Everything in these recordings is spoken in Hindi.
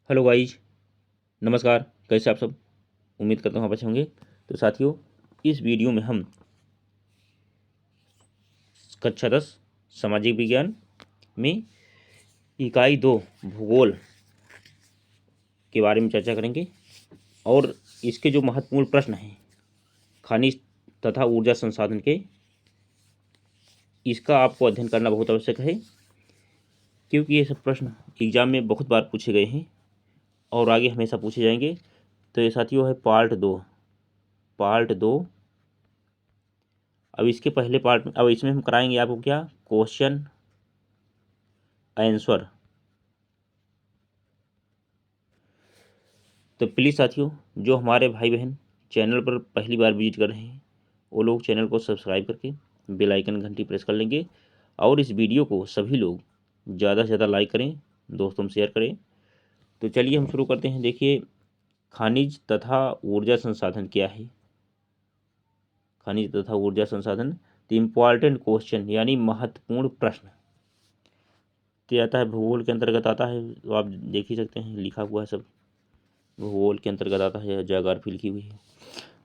हेलो गाइज, नमस्कार। कैसे आप सब? उम्मीद करता हूँ आप अच्छे होंगे। तो साथियों, इस वीडियो में हम कक्षा 10 सामाजिक विज्ञान में इकाई 2 भूगोल के बारे में चर्चा करेंगे और इसके जो महत्वपूर्ण प्रश्न हैं खनिज तथा ऊर्जा संसाधन के, इसका आपको अध्ययन करना बहुत आवश्यक है, क्योंकि ये सब प्रश्न एग्जाम में बहुत बार पूछे गए हैं और आगे हमेशा पूछे जाएंगे। तो ये साथियों है पार्ट दो। अब इसके पहले पार्ट में, अब इसमें हम कराएंगे आपको क्या, क्वेश्चन आंसर। तो प्लीज़ साथियों, जो हमारे भाई बहन चैनल पर पहली बार विजिट कर रहे हैं वो लोग चैनल को सब्सक्राइब करके बेल आइकन घंटी प्रेस कर लेंगे और इस वीडियो को सभी लोग ज़्यादा से ज़्यादा लाइक करें, दोस्तों में शेयर करें। तो चलिए हम शुरू करते हैं। देखिए, खनिज तथा ऊर्जा संसाधन क्या है? खनिज तथा ऊर्जा संसाधन, तो इम्पॉर्टेंट क्वेश्चन यानी महत्वपूर्ण प्रश्न क्या आता है, भूगोल के अंतर्गत आता है। तो आप देख ही सकते हैं, लिखा हुआ है सब भूगोल के अंतर्गत आता है, ज्योग्राफी लिखी हुई है।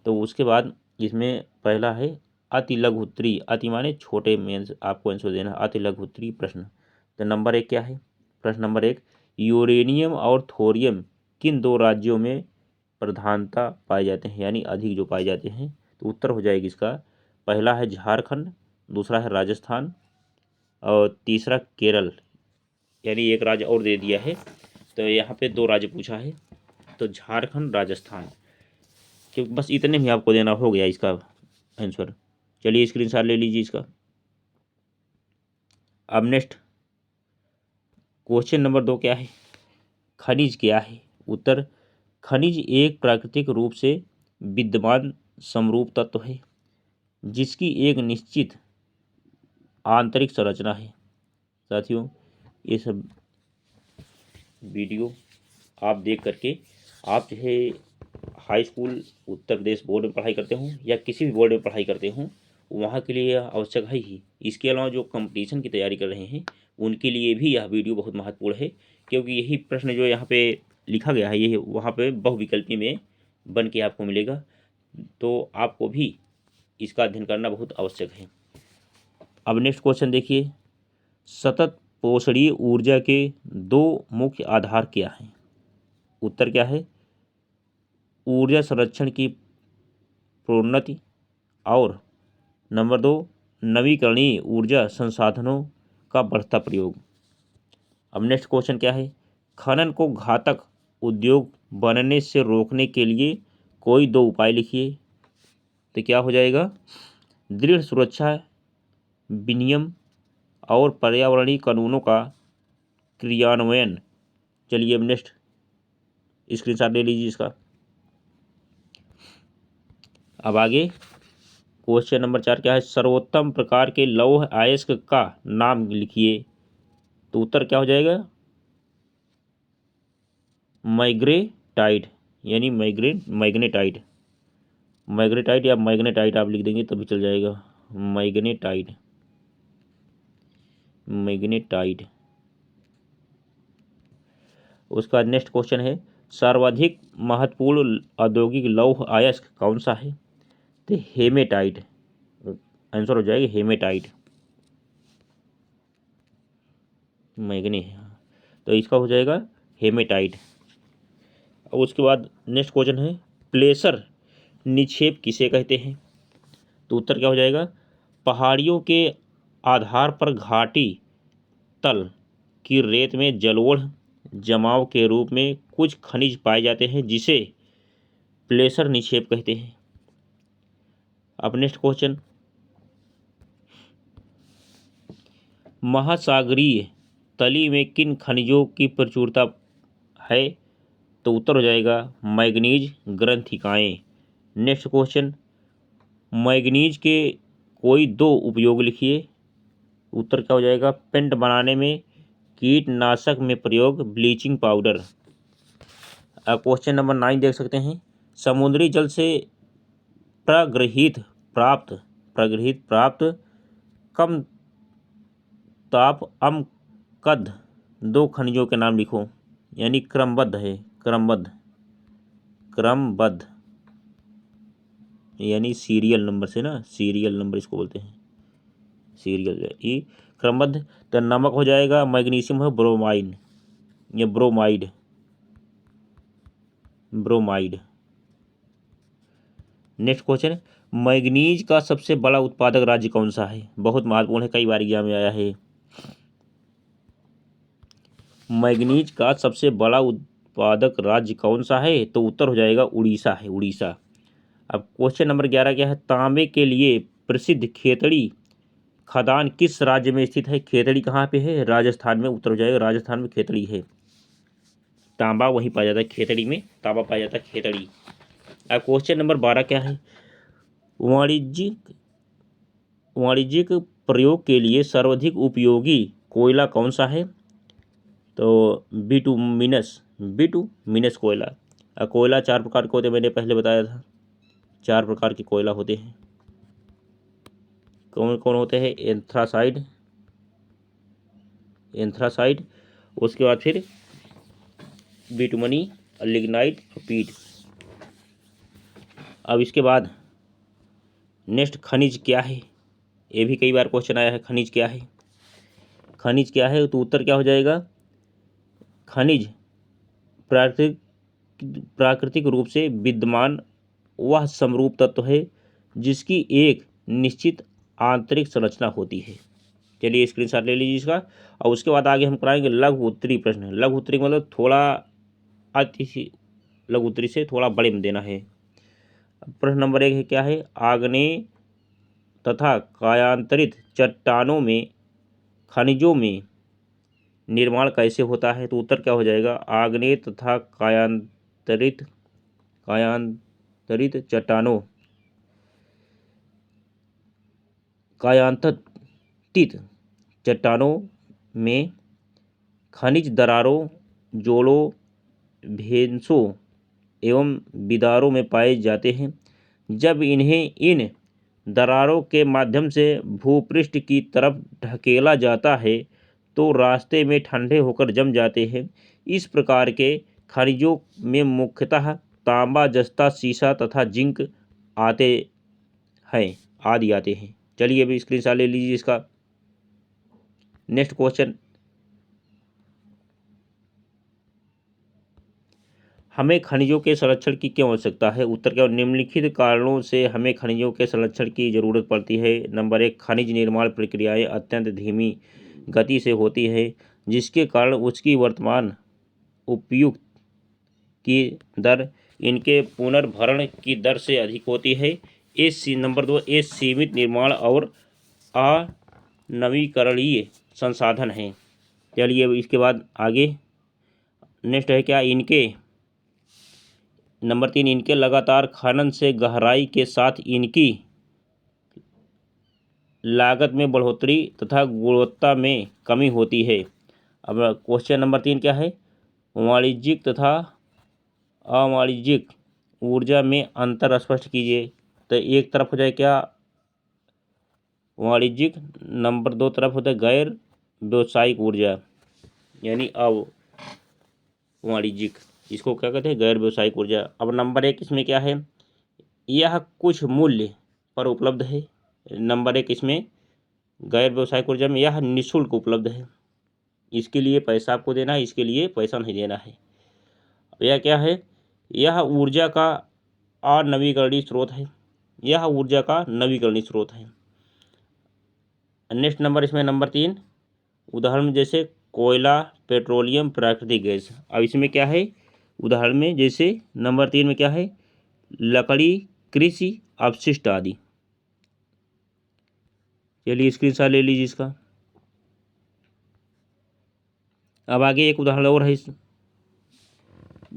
तो उसके बाद इसमें पहला है अति लघु उत्तरी। अति माने छोटे में आपको आंसर देना, अति लघु उत्तरी प्रश्न। तो नंबर 1 क्या है? प्रश्न नंबर 1, यूरेनियम और थोरियम किन दो राज्यों में प्रधानता पाए जाते हैं, यानी अधिक जो पाए जाते हैं? तो उत्तर हो जाएगी इसका, पहला है झारखंड, दूसरा है राजस्थान और तीसरा केरल। यानी एक राज्य और दे दिया है, तो यहाँ पे 2 राज्य पूछा है, तो झारखंड राजस्थान, क्योंकि बस इतने में आपको देना हो गया इसका आंसर। चलिए स्क्रीनशॉट ले लीजिए इसका। अब नेक्स्ट क्वेश्चन नंबर 2 क्या है? खनिज क्या है? उत्तर, खनिज एक प्राकृतिक रूप से विद्यमान समरूप तत्व है जिसकी एक निश्चित आंतरिक संरचना है। साथियों, ये सब वीडियो आप देख करके, आप चाहे high school Uttar Pradesh board में पढ़ाई करते हों या किसी भी बोर्ड में पढ़ाई करते हों, वहाँ के लिए यह आवश्यक है ही। इसके अलावा जो कंपटीशन की तैयारी कर रहे हैं उनके लिए भी यह वीडियो बहुत महत्वपूर्ण है, क्योंकि यही प्रश्न जो यहाँ पे लिखा गया है ये वहाँ पे बहुविकल्पी में बन के आपको मिलेगा। तो आपको भी इसका अध्ययन करना बहुत आवश्यक है। अब नेक्स्ट क्वेश्चन देखिए, सतत पोषणीय ऊर्जा के 2 मुख्य आधार क्या हैं? उत्तर क्या है? ऊर्जा संरक्षण की प्रोन्नति और नंबर 2, नवीकरणीय ऊर्जा संसाधनों का बढ़ता प्रयोग। अब नेक्स्ट क्वेश्चन क्या है? खनन को घातक उद्योग बनने से रोकने के लिए कोई 2 उपाय लिखिए। तो क्या हो जाएगा? दृढ़ सुरक्षा विनियम और पर्यावरणीय कानूनों का क्रियान्वयन। चलिए अब नेक्स्ट स्क्रीनशॉट ले लीजिए इसका। अब आगे क्वेश्चन नंबर 4 क्या है? सर्वोत्तम प्रकार के लौह अयस्क का नाम लिखिए। तो उत्तर क्या हो जाएगा? मैग्नेटाइट, यानी मैग्नेटाइट या मैग्नेटाइट आप लिख देंगे तभी चल जाएगा। मैग्नेटाइट। उसका नेक्स्ट क्वेश्चन है, सर्वाधिक महत्वपूर्ण औद्योगिक लौह अयस्क कौन सा है? तो हेमेटाइट आंसर हो जाएगा, हेमेटाइट। मैग्ने, तो इसका हो जाएगा हेमेटाइट। और उसके बाद नेक्स्ट क्वेश्चन है, प्लेसर निक्षेप किसे कहते हैं? तो उत्तर क्या हो जाएगा? पहाड़ियों के आधार पर घाटी तल की रेत में जलोढ़ जमाव के रूप में कुछ खनिज पाए जाते हैं जिसे प्लेसर निक्षेप कहते हैं। अब नेक्स्ट क्वेश्चन, महासागरीय तली में किन खनिजों की प्रचुरता है? तो उत्तर हो जाएगा मैग्नीज ग्रंथिकाएं। नेक्स्ट क्वेश्चन, मैग्नीज के कोई 2 उपयोग लिखिए। उत्तर क्या हो जाएगा? पेंट बनाने में, कीटनाशक में प्रयोग, ब्लीचिंग पाउडर। क्वेश्चन नंबर 9 देख सकते हैं, समुद्री जल से प्रगृहित प्राप्त कम ताप अम्लकद 2 खनिजों के नाम लिखो। यानी क्रमबद्ध है, क्रमबद्ध, क्रमबद्ध यानी सीरियल नंबर से ना, सीरियल नंबर इसको बोलते हैं, सीरियल ये क्रमबद्ध। तो नमक हो जाएगा, मैग्नीशियम है ब्रोमाइन या bromide, bromide. Next question, manganese का सबसे बड़ा उत्पादक राज्य कौन सा है? बहुत महत्वपूर्ण है, कई बार एग्जाम में आया है। मैग्नीज का सबसे बड़ा उत्पादक राज्य कौन सा है? तो उत्तर हो जाएगा उड़ीसा है, उड़ीसा। अब क्वेश्चन नंबर 11 क्या है? तांबे के लिए प्रसिद्ध खेतड़ी खदान किस राज्य में स्थित है? खेतड़ी कहाँ पे है? राजस्थान में। उत्तर हो जाएगा राजस्थान में खेतड़ी है। तांबा वहीं पाया जाता है, खेतड़ी में तांबा पाया जाता है, खेतड़ी। अब क्वेश्चन नंबर 12 क्या है? वाणिज्यिक प्रयोग के लिए सर्वाधिक उपयोगी कोयला कौन सा है? तो बिटुमिनस कोयला। कोयला 4 प्रकार के होते हैं, मैंने पहले बताया था, 4 प्रकार के कोयला होते हैं। कौन कौन होते हैं? एंथ्रासाइड, उसके बाद फिर बिटुमनी, लिग्नाइट और पीट। अब इसके बाद नेक्स्ट खनिज क्या है? ये भी कई बार क्वेश्चन आया है, खनिज क्या है? खनिज क्या है? तो उत्तर क्या हो जाएगा? खनिज प्राकृतिक रूप से विद्यमान वह समरूप तत्व है जिसकी एक निश्चित आंतरिक संरचना होती है। चलिए स्क्रीनशॉट ले लीजिए इसका। और उसके बाद आगे हम कराएंगे लघु उत्तरी प्रश्न। लघु उत्तरी मतलब थोड़ा अति, लघु उत्तरी से थोड़ा बड़े में देना है। प्रश्न नंबर 1 है, क्या है? आग्नेय तथा कायांतरित चट्टानों में खनिजों में निर्माण कैसे होता है? तो उत्तर क्या हो जाएगा? आग्नेय तथा कायांतरित चट्टानों, कायांतरित चट्टानों में खनिज दरारों, जोड़ों, भेंसों एवं बिदारों में पाए जाते हैं। जब इन्हें इन दरारों के माध्यम से भूपृष्ठ की तरफ ढकेला जाता है तो रास्ते में ठंडे होकर जम जाते हैं। इस प्रकार के खनिजों में मुख्यतः तांबा, जस्ता, सीसा तथा जिंक आते हैं, आदि आते हैं। चलिए अभी स्क्रीनशॉट ले लीजिए इसका। नेक्स्ट क्वेश्चन, हमें खनिजों के संरक्षण की क्यों आवश्यकता है? उत्तर क्या? निम्नलिखित कारणों से हमें खनिजों के संरक्षण की जरूरत पड़ती है। नंबर 1, खनिज निर्माण प्रक्रियाएं अत्यंत धीमी गति से होती है जिसके कारण उसकी वर्तमान उपयुक्त की दर इनके पुनर्भरण की दर से अधिक होती है। नंबर 2, ये सीमित निर्माण और अनवीकरणीय संसाधन हैं। चलिए अब इसके बाद आगे नेक्स्ट है क्या? नंबर 3, इनके लगातार खनन से गहराई के साथ इनकी लागत में बढ़ोतरी तथा गुणवत्ता में कमी होती है। अब क्वेश्चन नंबर 3 क्या है? वाणिज्यिक तथा अवाणिज्यिक ऊर्जा में अंतर स्पष्ट कीजिए। तो एक तरफ हो जाए क्या? वाणिज्यिक। नंबर 2 तरफ होता है गैर व्यावसायिक ऊर्जा, यानी अवाणिज्यिक। इसको क्या कहते हैं? गैर व्यावसायिक ऊर्जा। अब नंबर 1 इसमें क्या है? यह कुछ मूल्य पर उपलब्ध है। नंबर 1 इसमें गैर व्यावसायिक ऊर्जा में यह निःशुल्क उपलब्ध है, इसके लिए पैसा आपको देना है, इसके लिए पैसा नहीं देना है। यह क्या है? यह ऊर्जा का अनवीकरणीय स्रोत है, यह ऊर्जा का नवीकरणीय स्रोत है। नेक्स्ट नंबर इसमें नंबर 3 उदाहरण में जैसे कोयला, पेट्रोलियम, प्राकृतिक गैस। अब इसमें क्या है? उदाहरण में जैसे नंबर 3 में क्या है? लकड़ी, कृषि अपशिष्ट आदि। चलिए स्क्रीनशॉट ले लीजिए इसका। अब आगे एक उदाहरण और है,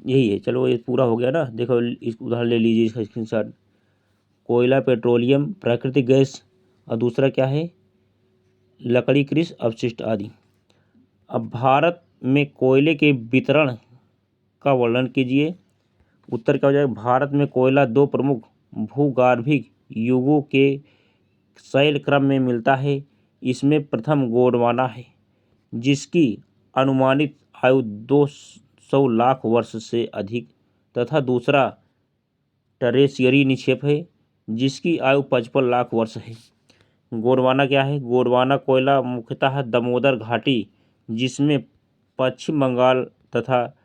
यही है। चलो ये पूरा हो गया ना। देखो इस उदाहरण ले लीजिए इसका स्क्रीनशॉट। कोयला, पेट्रोलियम, प्राकृतिक गैस और दूसरा क्या है? लकड़ी, कृषि अपशिष्ट आदि। अब भारत में कोयले के वितरण का वर्णन कीजिए। उत्तर क्या हो जाएगा? भारत में कोयला 2 प्रमुख भूगर्भिक युगों के शैल क्रम में मिलता है। इसमें प्रथम गोंडवाना है जिसकी अनुमानित आयु 200 100 लाख वर्ष से अधिक, तथा दूसरा टरेशियरी निक्षेप है जिसकी आयु 55 लाख वर्ष है। गोंडवाना क्या है? गोंडवाना कोयला मुख्यतः दामोदर घाटी, जिसमें पश्चिम बंगाल तथा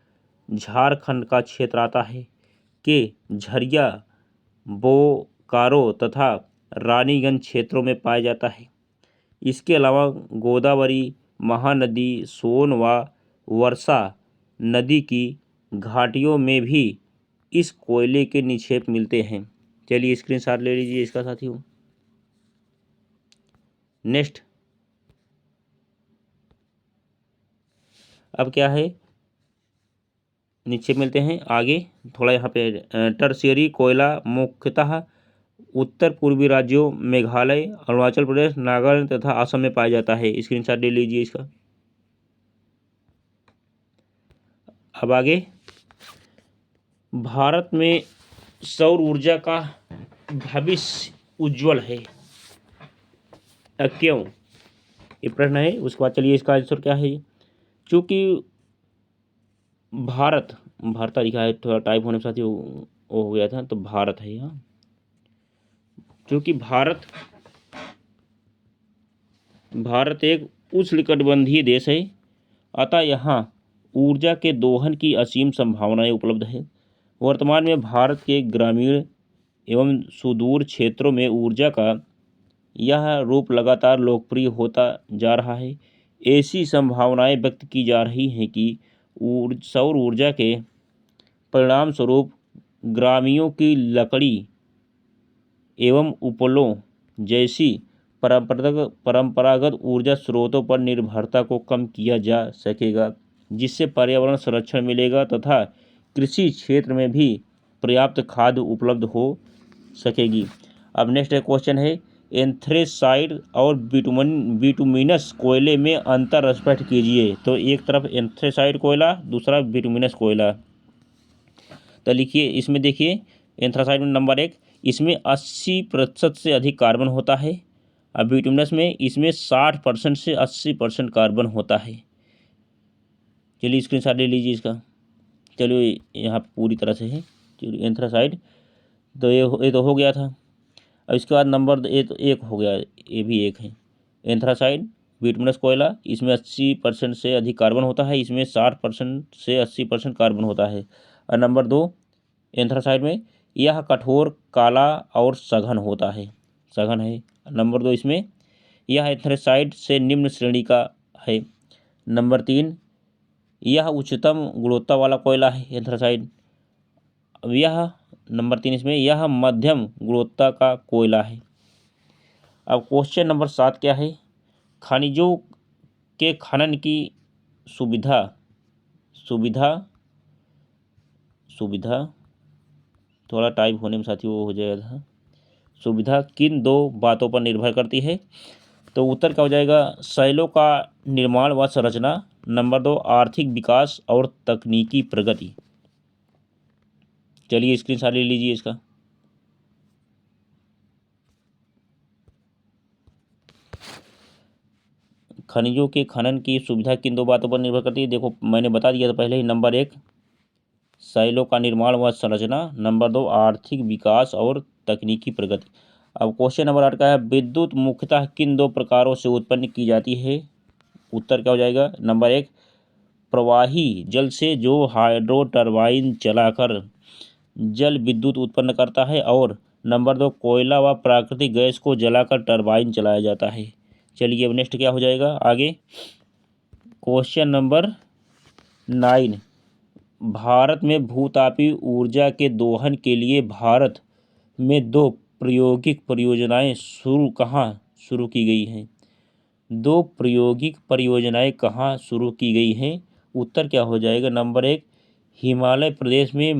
झारखंड का क्षेत्र आता है, के झरिया, बोकारो तथा रानीगंज क्षेत्रों में पाया जाता है। इसके अलावा गोदावरी, महानदी, सोन व वर्षा नदी की घाटियों में भी इस कोयले के निक्षेप मिलते हैं। चलिए स्क्रीनशॉट ले लीजिए इसका साथियों। नेक्स्ट अब क्या है, निक्षेप मिलते हैं आगे थोड़ा यहाँ पे। टर्शियरी कोयला मुख्यतः उत्तर पूर्वी राज्यों मेघालय, अरुणाचल प्रदेश, नागालैंड तथा असम में पाया जाता है। स्क्रीनशॉट ले लीजिए इसका। अब आगे, भारत में सौर ऊर्जा का भविष्य उज्जवल है, क्यों? ये प्रश्न है। उसके बाद चलिए इसका आंसर क्या है। चूँकि भारत लिखा है, थोड़ा टाइप होने के साथ ही वो हो गया था, तो भारत है यहाँ। क्योंकि भारत एक उष्णकटिबंधीय देश है, अतः यहाँ ऊर्जा के दोहन की असीम संभावनाएं उपलब्ध है। वर्तमान में भारत के ग्रामीण एवं सुदूर क्षेत्रों में ऊर्जा का यह रूप लगातार लोकप्रिय होता जा रहा है। ऐसी संभावनाएं व्यक्त की जा रही हैं कि सौर ऊर्जा के परिणाम स्वरूप ग्रामीणों की लकड़ी एवं उपलों जैसी परंपरागत ऊर्जा स्रोतों पर निर्भरता को कम किया जा सकेगा, जिससे पर्यावरण संरक्षण मिलेगा तथा कृषि क्षेत्र में भी पर्याप्त खाद्य उपलब्ध हो सकेगी। अब नेक्स्ट क्वेश्चन है, एंथ्रेसाइड और बिटुमिनस कोयले में अंतर स्पष्ट कीजिए। तो एक तरफ एंथ्रेसाइड कोयला, दूसरा बिटुमिनस कोयला। तो लिखिए, इसमें देखिए एंथ्रासाइड में नंबर 1, इसमें 80% से अधिक कार्बन होता है। अब बिटुमिनस में इसमें 60% से 80% कार्बन होता है। चलिए स्क्रीनशॉट ले लीजिए इसका। चलिए यहाँ पूरी तरह से है। चलिए एंथ्रासाइड तो ये तो हो गया था। अब इसके बाद नंबर एक हो गया, ये भी एक है। एंथ्रासाइड बिटुमिनस कोयला, इसमें 80% से अधिक कार्बन होता है, इसमें 60% से 80% कार्बन होता है। और नंबर 2 एंथ्रासाइड में यह कठोर, काला और सघन होता है, सघन है। नंबर 2 इसमें यह एंथ्रासाइड से निम्न श्रेणी का है। नंबर 3 यह उच्चतम गुणवत्ता वाला कोयला है एंथ्रासाइड। अब यह नंबर 3 इसमें यह मध्यम गुणवत्ता का कोयला है। अब क्वेश्चन नंबर 7 क्या है, खनिजों के खनन की सुविधा थोड़ा टाइप होने में साथियों वो हो जाएगा। सुविधा किन 2 बातों पर निर्भर करती है? तो उत्तर क्या हो जाएगा, शैलों का निर्माण व संरचना। नंबर 2 आर्थिक विकास और तकनीकी प्रगति। चलिए स्क्रीनशॉट ले लीजिए इसका। खनिजों के खनन की सुविधा किन 2 बातों पर निर्भर करती है? देखो मैंने बता दिया था पहले ही। नंबर 1 शैलों का निर्माण व संरचना, नंबर 2 आर्थिक विकास और तकनीकी प्रगति। अब क्वेश्चन नंबर 8 का है, विद्युत मुख्यतः किन 2 प्रकारों से उत्पन्न की जाती है? उत्तर क्या हो जाएगा, नंबर 1 प्रवाही जल से, जो हाइड्रो टरबाइन चलाकर जल विद्युत उत्पन्न करता है, और नंबर 2 कोयला व प्राकृतिक गैस को जलाकर टरबाइन चलाया जाता है। चलिए अब नेक्स्ट क्या हो जाएगा आगे, क्वेश्चन नंबर 9, भारत में भूतापीय ऊर्जा के दोहन के लिए भारत में 2 प्रायोगिक परियोजनाएं कहाँ शुरू की गई हैं? 2 प्रायोगिक परियोजनाएं कहाँ शुरू की गई हैं? उत्तर क्या हो जाएगा, नंबर 1 हिमालय प्रदेश में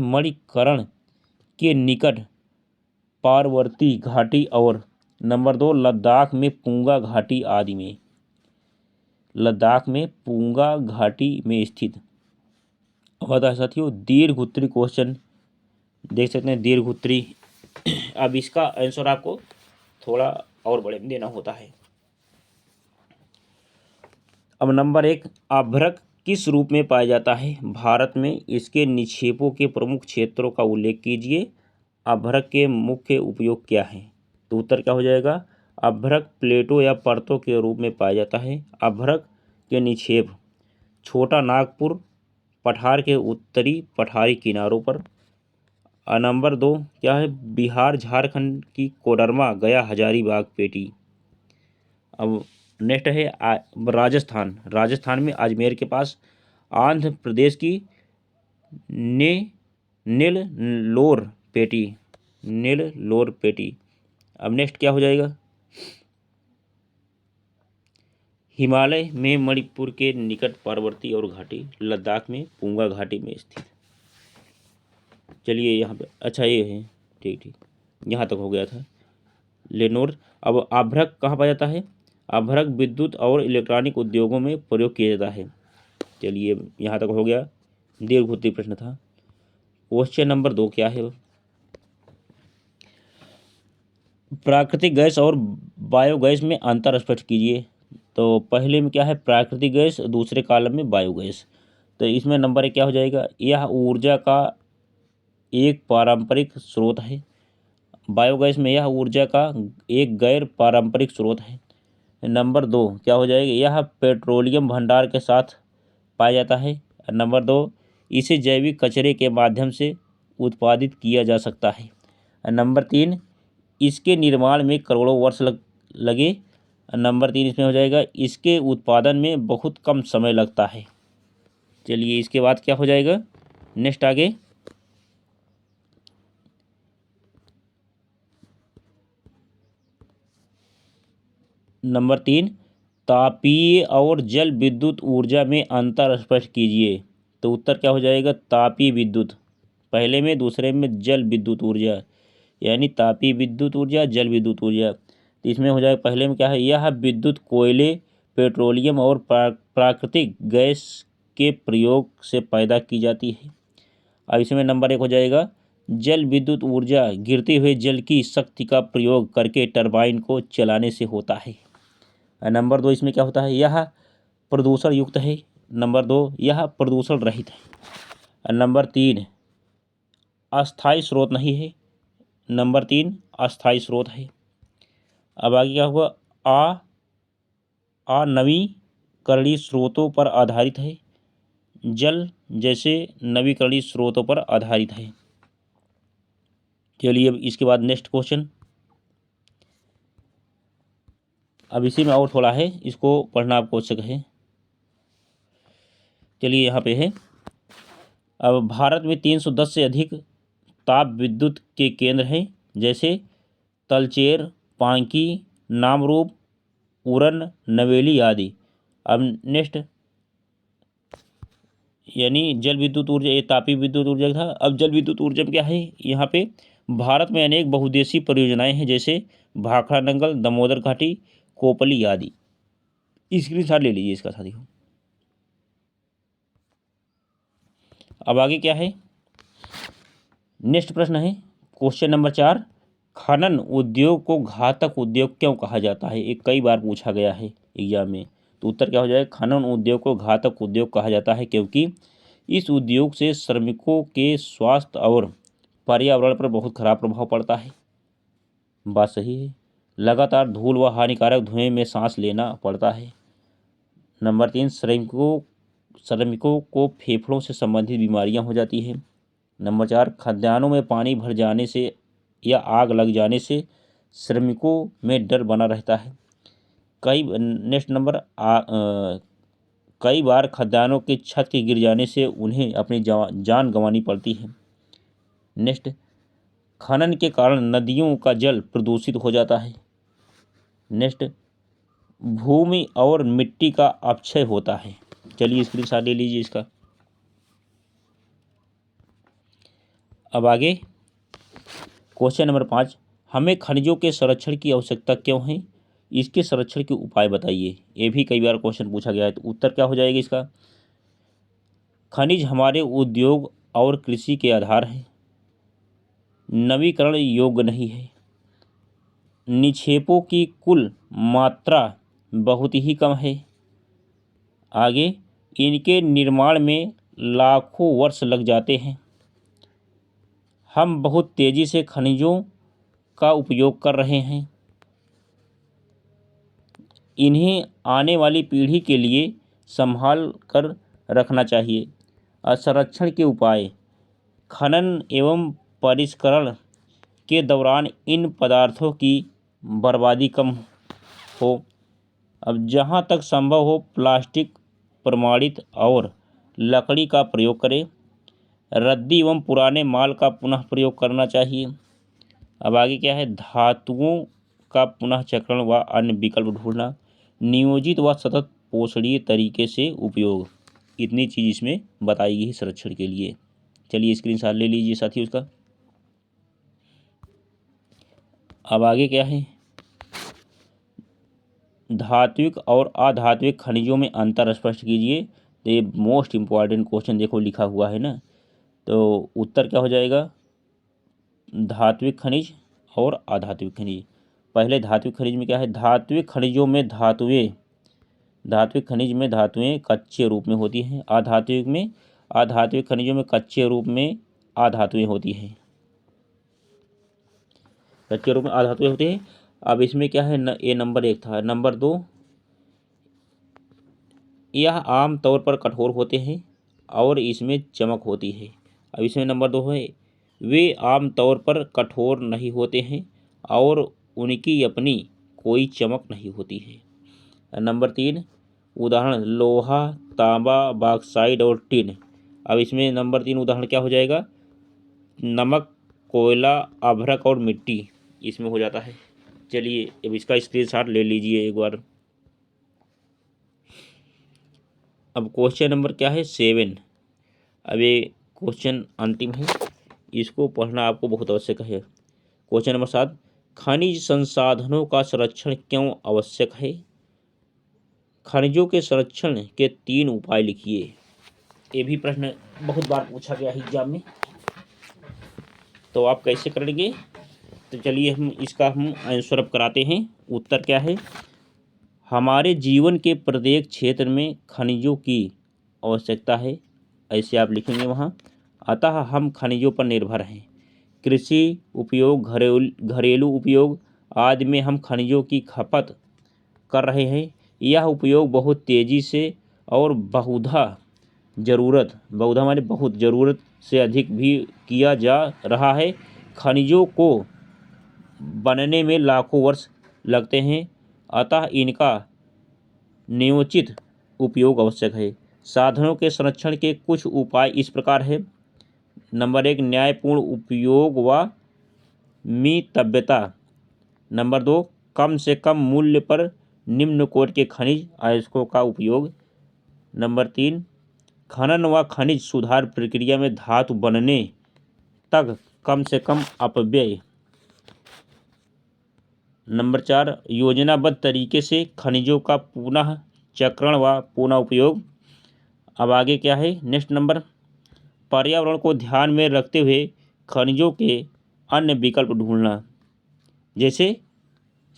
मणिकरण के निकट पार्वती घाटी, और नंबर 2 लद्दाख में पूंगा घाटी आदि में, लद्दाख में पूंगा घाटी में स्थित। बता साथियों, दीर्घउत्तरी क्वेश्चन देख सकते हैं, दीर्घउत्तरी। अब इसका आंसर आपको थोड़ा और बड़े में देना होता है। अब नंबर 1, अभ्रक किस रूप में पाया जाता है भारत में? इसके निक्षेपों के प्रमुख क्षेत्रों का उल्लेख कीजिए। अभ्रक के मुख्य उपयोग क्या हैं? तो उत्तर क्या हो जाएगा? अभ्रक प्लेटों या परतों के रूप में पाया जाता है। अभ्रक के निक्षेप छोटा नागपुर पठार के उत्तरी पठारी किनारों पर। नंबर 2 क्या है? बिहार झारखंड की कोडरमा गया हजारीबाग पेटी। अब नेक्स्ट है राजस्थान। राजस्थान में अजमेर के पास। आंध्र प्रदेश की ने नीललोर पेटी। नीललोर पेटी। अब नेक्स्ट क्या हो जाएगा? हिमालय में मणिपुर के निकट पार्वती और घाटी। लद्दाख में पुंगा घाटी में स्थित। चलिए यहाँ पे अच्छा ये है, ठीक ठीक, यहाँ तक हो गया था लेनोर। अब अभ्रक कहाँ पाया जाता है? अभ्रक विद्युत और इलेक्ट्रॉनिक उद्योगों में प्रयोग किया जाता है। चलिए यहाँ तक हो गया, दीर्घ प्रश्न था। क्वेश्चन नंबर 2 क्या है? प्राकृतिक गैस और बायोगैस में अंतर स्पष्ट कीजिए। तो पहले में क्या है? प्राकृतिक गैस, दूसरे कॉलम में बायोगैस। तो इसमें नंबर 1 क्या हो जाएगा? यह ऊर्जा का एक पारंपरिक स्रोत है। बायोगैस में यह ऊर्जा का एक गैर पारंपरिक स्रोत है। नंबर 2 क्या हो जाएगा? यह पेट्रोलियम भंडार के साथ पाया जाता है। नंबर 2 इसे जैविक कचरे के माध्यम से उत्पादित किया जा सकता है। नंबर 3 इसके निर्माण में करोड़ों वर्ष लगे। नंबर 3 इसमें हो जाएगा इसके उत्पादन में बहुत कम समय लगता है। चलिए इसके बाद क्या हो जाएगा? नेक्स्ट आगे नंबर 3 तापीय और जल विद्युत ऊर्जा में अंतर स्पष्ट कीजिए। तो उत्तर क्या हो जाएगा? तापीय विद्युत पहले में, दूसरे में जल विद्युत ऊर्जा, यानी तापीय विद्युत ऊर्जा, जल विद्युत ऊर्जा। तो इसमें हो जाएगा पहले में क्या है? यह विद्युत कोयले, पेट्रोलियम और प्राकृतिक गैस के प्रयोग से पैदा की जाती है। अब इसमें नंबर 1 हो जाएगा जल विद्युत ऊर्जा गिरते हुए जल की शक्ति का प्रयोग करके टरबाइन को चलाने से होता है। नंबर 2 इसमें क्या होता है? यह प्रदूषण युक्त है। नंबर 2 यह प्रदूषण रहित है। नंबर 3 अस्थायी स्रोत नहीं है। नंबर 3 अस्थायी स्रोत है। अब आगे क्या हुआ? अनवीकरणीय स्रोतों पर आधारित है। जल जैसे नवीकरणीय स्रोतों पर आधारित है। चलिए अब इसके बाद नेक्स्ट क्वेश्चन। अब इसी में और थोड़ा है, इसको पढ़ना आपको आवश्यक है। चलिए यहाँ पे है। अब भारत में 310 से अधिक ताप विद्युत के केंद्र हैं, जैसे तलचेर, पांकी, नामरूप, उरन, नवेली आदि। अब नेक्स्ट यानी जल विद्युत ऊर्जा, ये तापीय विद्युत ऊर्जा था। अब जल विद्युत ऊर्जा में क्या है? यहाँ पे भारत में अनेक बहुउद्देशीय परियोजनाएं हैं, जैसे भाखड़ा नंगल, दामोदर घाटी, कोपली आदि। स्क्रीनशॉट ले लीजिए इसका साथी। अब आगे क्या है? नेक्स्ट प्रश्न है क्वेश्चन नंबर 4, खनन उद्योग को घातक उद्योग क्यों कहा जाता है? एक कई बार पूछा गया है एग्जाम में। तो उत्तर क्या हो जाएगा? खनन उद्योग को घातक उद्योग कहा जाता है क्योंकि इस उद्योग से श्रमिकों के स्वास्थ्य और पर्यावरण पर बहुत खराब प्रभाव पड़ता है। बात सही है। लगातार धूल व हानिकारक धुएं में सांस लेना पड़ता है। नंबर 3 श्रमिकों को फेफड़ों से संबंधित बीमारियां हो जाती हैं। नंबर 4 खद्यानों में पानी भर जाने से या आग लग जाने से श्रमिकों में डर बना रहता है। नेक्स्ट नंबर कई बार खद्यानों के छत के गिर जाने से उन्हें अपनी जान गंवानी पड़ती है। नेक्स्ट खनन के कारण नदियों का जल प्रदूषित हो जाता है। नेक्स्ट भूमि और मिट्टी का अपक्षय होता है। चलिए स्क्रीनशॉट ले लीजिए इसका। अब आगे क्वेश्चन नंबर 5, हमें खनिजों के संरक्षण की आवश्यकता क्यों है? इसके संरक्षण के उपाय बताइए। ये भी कई बार क्वेश्चन पूछा गया है। तो उत्तर क्या हो जाएगा इसका? खनिज हमारे उद्योग और कृषि के आधार हैं। नवीकरण योग्य नहीं है। निक्षेपों की कुल मात्रा बहुत ही कम है। आगे, इनके निर्माण में लाखों वर्ष लग जाते हैं। हम बहुत तेज़ी से खनिजों का उपयोग कर रहे हैं। इन्हें आने वाली पीढ़ी के लिए संभाल कर रखना चाहिए। संरक्षण के उपाय, खनन एवं परिष्करण के दौरान इन पदार्थों की बर्बादी कम हो। अब जहाँ तक संभव हो प्लास्टिक प्रमाणित और लकड़ी का प्रयोग करें। रद्दी एवं पुराने माल का पुनः प्रयोग करना चाहिए। अब आगे क्या है, धातुओं का पुनः चक्रण व अन्य विकल्प ढूंढना। नियोजित व सतत पोषणीय तरीके से उपयोग। इतनी चीज़ इसमें बताई गई है संरक्षण के लिए। चलिए स्क्रीनशॉट ले लीजिए साथियों उसका। अब आगे क्या है, धात्विक और अधात्विक खनिजों में अंतर स्पष्ट कीजिए। तो ये मोस्ट इम्पॉर्टेंट क्वेश्चन देखो लिखा हुआ है ना, तो उत्तर क्या हो जाएगा, धात्विक खनिज और अधात्विक खनिज। पहले धात्विक खनिज में क्या है, धात्विक खनिजों में धातुएं कच्चे रूप में होती हैं। अधात्विक खनिजों में कच्चे रूप में अधातुएं होती हैं। कच्चे रूप में अधातुएं होती हैं। अब इसमें क्या है, ये नंबर 1 था। नंबर 2, यह आम तौर पर कठोर होते हैं और इसमें चमक होती है। अब इसमें नंबर 2 है, वे आम तौर पर कठोर नहीं होते हैं और उनकी अपनी कोई चमक नहीं होती है। नंबर 3, उदाहरण लोहा, तांबा, बॉक्साइट और टिन। अब इसमें नंबर 3 उदाहरण क्या हो जाएगा, नमक, कोयला, अभ्रक और मिट्टी इसमें हो जाता है। चलिए अब इसका स्क्रीनशॉट ले लीजिए एक बार। अब क्वेश्चन नंबर क्या है, 7। अब ये क्वेश्चन अंतिम है, इसको पढ़ना आपको बहुत आवश्यक है। क्वेश्चन नंबर 7, खनिज संसाधनों का संरक्षण क्यों आवश्यक है। खनिजों के संरक्षण के 3 उपाय लिखिए। ये भी प्रश्न बहुत बार पूछा गया है एग्जाम में, तो आप कैसे करेंगे, तो चलिए हम इसका आंसर अब कराते हैं। उत्तर क्या है, हमारे जीवन के प्रत्येक क्षेत्र में खनिजों की आवश्यकता है, ऐसे आप लिखेंगे वहाँ। अतः हम खनिजों पर निर्भर हैं। कृषि उपयोग, घरेलू उपयोग आदि में हम खनिजों की खपत कर रहे हैं। यह उपयोग बहुत तेज़ी से और बहुधा माने बहुत ज़रूरत से अधिक भी किया जा रहा है। खनिजों को बनने में लाखों वर्ष लगते हैं, अतः इनका नियोजित उपयोग आवश्यक है। साधनों के संरक्षण के कुछ उपाय इस प्रकार है। नंबर 1, न्यायपूर्ण उपयोग व मितव्ययता। नंबर 2, कम से कम मूल्य पर निम्न कोटि के खनिज अयस्कों का उपयोग। नंबर 3, खनन व खनिज सुधार प्रक्रिया में धातु बनने तक कम से कम अपव्यय। नंबर 4, योजनाबद्ध तरीके से खनिजों का पुनः चक्रण व पुनः उपयोग। अब आगे क्या है, नेक्स्ट नंबर, पर्यावरण को ध्यान में रखते हुए खनिजों के अन्य विकल्प ढूंढना, जैसे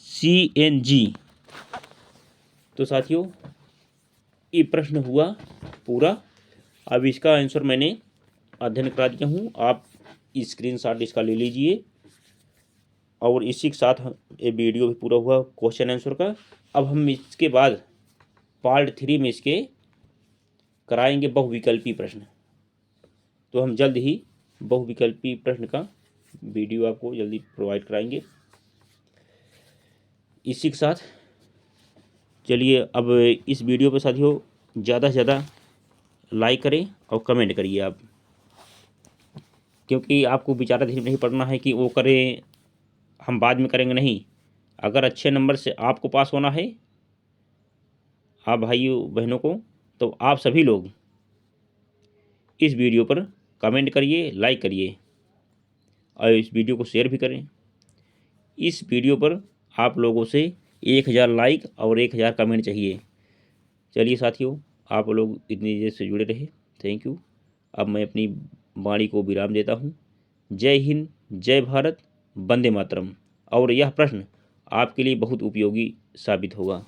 CNG। तो साथियों ये प्रश्न हुआ पूरा। अब इसका आंसर मैंने अध्ययन करा दिया हूँ, आप स्क्रीनशॉट इसका ले लीजिए और इसी के साथ ये वीडियो भी पूरा हुआ क्वेश्चन आंसर का। अब हम इसके बाद पार्ट 3 में इसके कराएंगे बहुविकल्पी प्रश्न। तो हम जल्द ही बहुविकल्पी प्रश्न का वीडियो आपको जल्दी प्रोवाइड कराएंगे। इसी के साथ चलिए अब इस वीडियो पर साथियों ज़्यादा से ज़्यादा लाइक करें और कमेंट करिए आप, क्योंकि आपको विचाराधीन नहीं पढ़ना है कि वो करें हम बाद में करेंगे, नहीं। अगर अच्छे नंबर से आपको पास होना है आप भाइयों बहनों को, तो आप सभी लोग इस वीडियो पर कमेंट करिए, लाइक करिए और इस वीडियो को शेयर भी करें। इस वीडियो पर आप लोगों से 1000 लाइक और 1000 कमेंट चाहिए। चलिए साथियों, आप लोग इतनी देर से जुड़े रहे, थैंक यू। अब मैं अपनी वाणी को विराम देता हूँ। जय हिंद, जय भारत, वंदे मातरम। और यह प्रश्न आपके लिए बहुत उपयोगी साबित होगा।